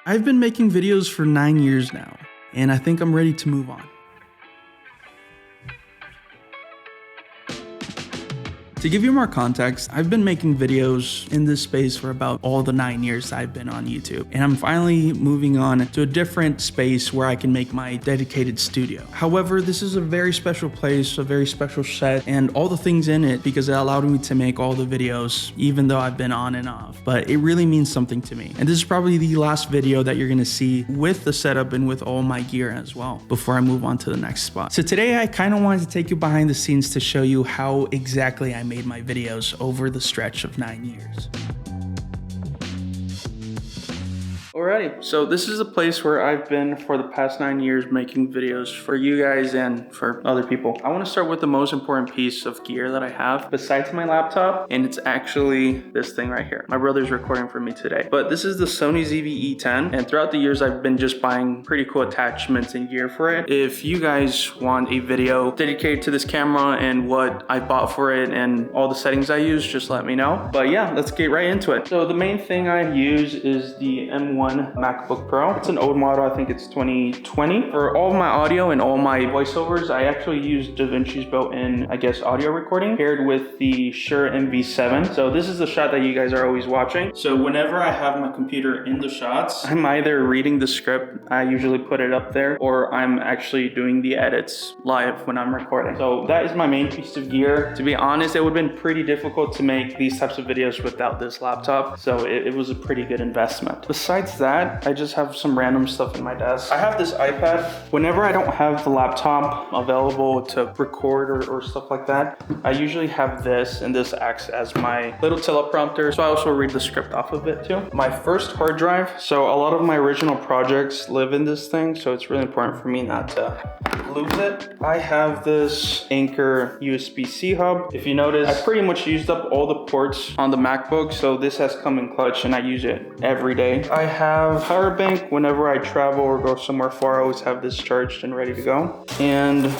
I've been making videos for 9 years now, and I think I'm ready to move on. To give you more context, I've been making videos in this space for about all the 9 years I've been on YouTube, and I'm finally moving on to a different space where I can make my dedicated studio. However, this is a very special place, a very special set, and all the things in it because it allowed me to make all the videos, even though I've been on and off. But it really means something to me. And this is probably the last video that you're gonna see with the setup and with all my gear as well, before I move on to the next spot. So today I kind of wanted to take you behind the scenes to show you how exactly I made my videos over the stretch of 9 years. Alrighty, so this is a place where I've been for the past 9 years making videos for you guys and for other people. I want to start with the most important piece of gear that I have besides my laptop, and it's actually this thing right here. My brother's recording for me today. But this is the Sony ZV-E10, and throughout the years I've been just buying pretty cool attachments and gear for it. If you guys want a video dedicated to this camera and what I bought for it and all the settings I use, just let me know. But yeah, let's get right into it. So the main thing I use is the M1 MacBook Pro. It's an old model, I think it's 2020. For all of my audio and all my voiceovers, I actually use DaVinci's built-in, I guess, audio recording paired with the Shure MV7. So this is the shot that you guys are always watching. So whenever I have my computer in the shots, I'm either reading the script, I usually put it up there, or I'm actually doing the edits live when I'm recording. So that is my main piece of gear. To be honest, it would have been pretty difficult to make these types of videos without this laptop. So it was a pretty good investment. Besides that, I just have some random stuff in my desk. I have this iPad. Whenever I don't have the laptop available to record or stuff like that, I usually have this, and this acts as my little teleprompter. So I also read the script off of it too. My first hard drive. So a lot of my original projects live in this thing, so it's really important for me not to lose it. I have this Anker USB-C hub. If you notice, I pretty much used up all the ports on the MacBook, so this has come in clutch and I use it every day. I have power bank. Whenever I travel or go somewhere far, I always have this charged and ready to go. And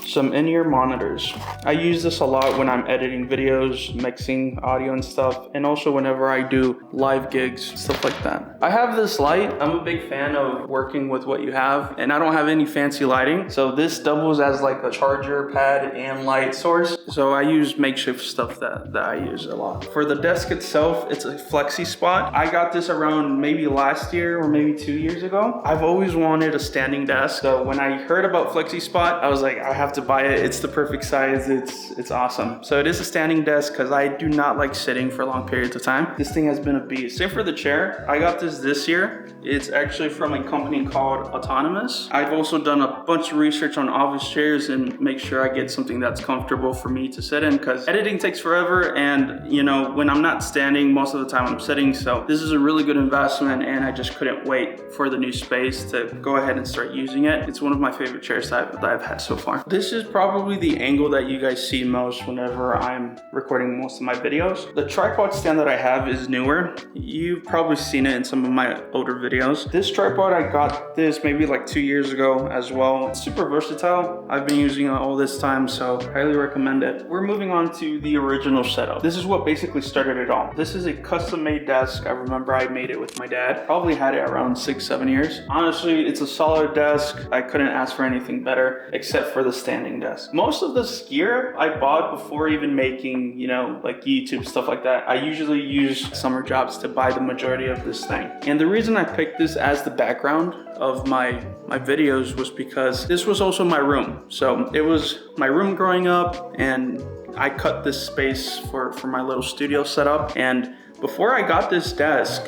some in-ear monitors. I use this a lot when I'm editing videos, mixing audio and stuff, and also whenever I do live gigs, stuff like that. I have this light. I'm a big fan of working with what you have, and I don't have any fancy lighting, so this doubles as like a charger pad and light source. So I use makeshift stuff that I use a lot. For the desk itself, it's a flexi spot. I got this around maybe last year or maybe 2 years ago. I've always wanted a standing desk, so when I heard about flexi spot, I was like, I have to buy it. It's the perfect size. It's awesome. So it is a standing desk because I do not like sitting for long periods of time. This thing has been a beast. Same for the chair. I got this year. It's actually from a company called Autonomous. I've also done a bunch of research on office chairs and make sure I get something that's comfortable for me to sit in, because editing takes forever, and you know, when I'm not standing, most of the time I'm sitting. So this is a really good investment, and I just couldn't wait for the new space to go ahead and start using it. It's one of my favorite chairs that I've had so far. This is probably the angle that you guys see most whenever I'm recording most of my videos. The tripod stand that I have is newer. You've probably seen it in some of my older videos. This tripod, I got this maybe like 2 years ago as well. It's super versatile. I've been using it all this time, so highly recommend it. We're moving on to the original setup. This is what basically started it all. This is a custom-made desk. I remember I made it with my dad. Probably had it around 6-7 years. Honestly, it's a solid desk. I couldn't ask for anything better except for the standing desk. Most of this gear I bought before even making, you know, like YouTube, stuff like that. I usually use summer jobs to buy the majority of this thing. And the reason I picked this as the background of my videos was because this was also my room. So it was my room growing up, and I cut this space for my little studio setup. And before I got this desk,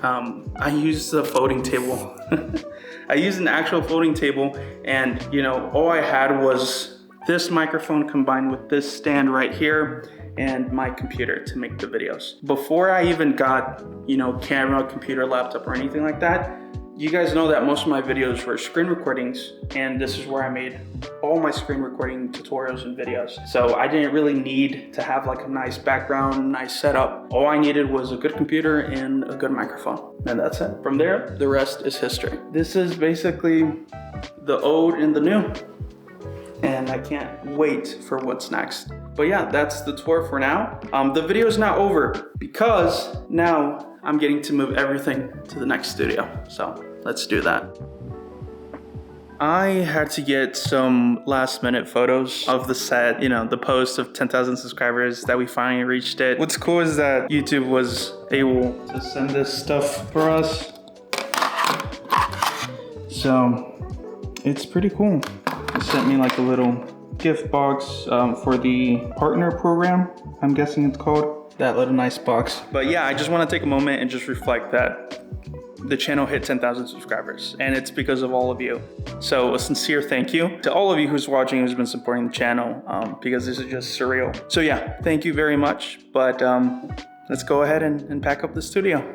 I used the folding table. I used an actual folding table, and you know, all I had was this microphone combined with this stand right here and my computer to make the videos. Before I even got, you know, camera, computer, laptop, or anything like that, you guys know that most of my videos were screen recordings, and this is where I made all my screen recording tutorials and videos. So I didn't really need to have like a nice background, nice setup. All I needed was a good computer and a good microphone, and that's it. From there, the rest is history. This is basically the old and the new, and I can't wait for what's next. But yeah, that's the tour for now. The video is now over because now I'm getting to move everything to the next studio. So let's do that. I had to get some last minute photos of the set, you know, the post of 10,000 subscribers that we finally reached it. What's cool is that YouTube was able to send this stuff for us. So it's pretty cool. They sent me like a little gift box for the partner program, I'm guessing it's called. That little nice box. But yeah, I just want to take a moment and just reflect that the channel hit 10,000 subscribers, and it's because of all of you. So a sincere thank you to all of you who's watching, who's been supporting the channel, because this is just surreal. So yeah, thank you very much. But let's go ahead and pack up the studio.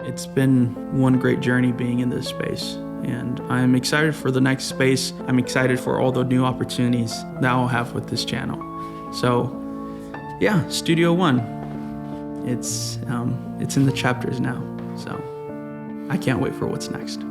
It's been one great journey being in this space, and I'm excited for the next space. I'm excited for all the new opportunities that I'll have with this channel. So yeah, Studio One, it's in the chapters now, so I can't wait for what's next.